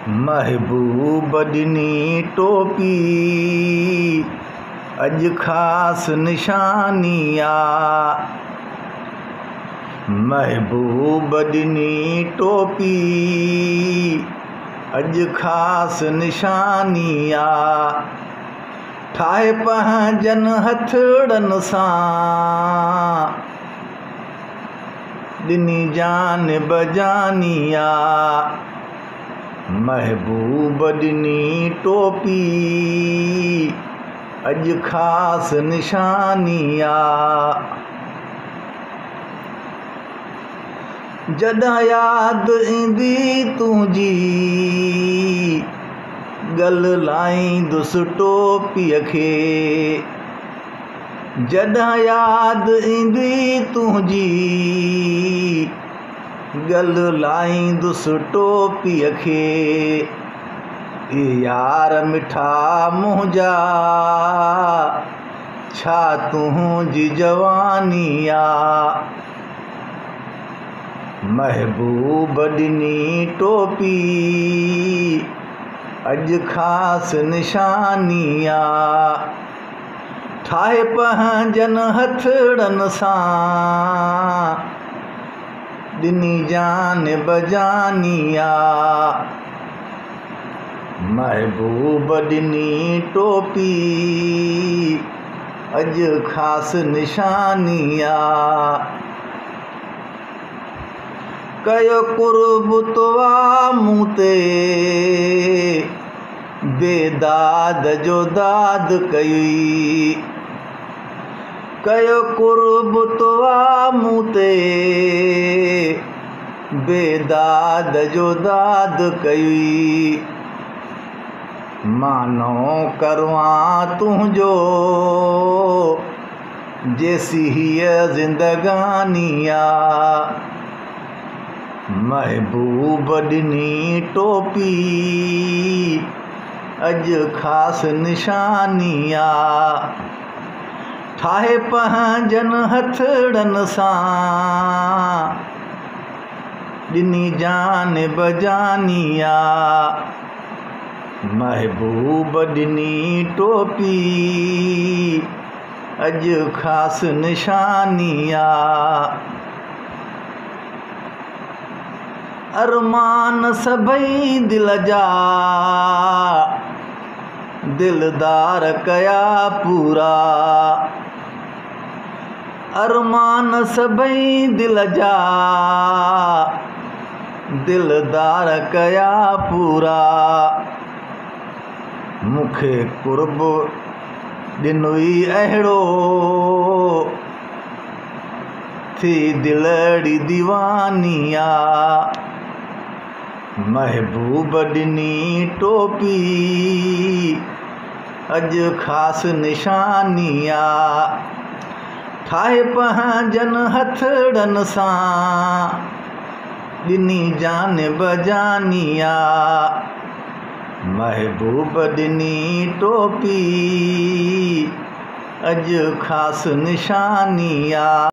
महबूब ॾिनी टोपी अॼु ख़ासि निशानी आ। महबूब ॾिनी टोपी अॼु ख़ासि निशानी आ। ठाहे पंहिंजनि हथड़नि सां ॾिनी जान बजानी आ। महबूब ॾिनी टोपी अॼु ख़ासि निशानी आ। जॾहिं यादि ईंदी तुंहिंजी गल लाहींदुसि टोपीअ खे। जॾहिं यादि ईंदी तुंहिंजी गल लाहींदुसि टोपीअ खे। यार मिठा मुंहिंजा छा तुंहिंजी जवानी आ। महबूब ॾिनी टोपी अॼु ख़ासि निशानी आ। ठाहे पंहिंजनि हथड़नि सां ॾिनी जान बजानी आ। महबूब ॾिनी टोपी अॼु ख़ासि निशानी आ। कयो कुर्ब तोवा मूं ते बेदाद जो दाद कई। कयो कुर्ब तोवा मूं ते बेदाद जो दाद कई। मानो करवां तुंहिंजो जेसी हीअ ज़िंदगानी आ। महबूब ॾिनी टोपी अॼु ख़ासि निशानी आ। ठाहे पंहिंजनि हथड़नि सां ॾिनी जान बजानी आ। महबूब ॾिनी टोपी अॼु ख़ासि निशानी आ। अरमान सभई दिल जा दिलदार कया पूरा। अरमान सभई दिल जा दिलदार कया पूरा। मूंखे कुर्ब ॾिनुई अहिड़ो थी दिलड़ी दीवानी आ। महबूब ॾिनी टोपी अॼु ख़ासि निशानी आ। ठाहे पंहिंजनि हथड़नि सां ॾिनी जान बजानी आ। महबूब ॾिनी टोपी अॼु ख़ासि निशानी आ।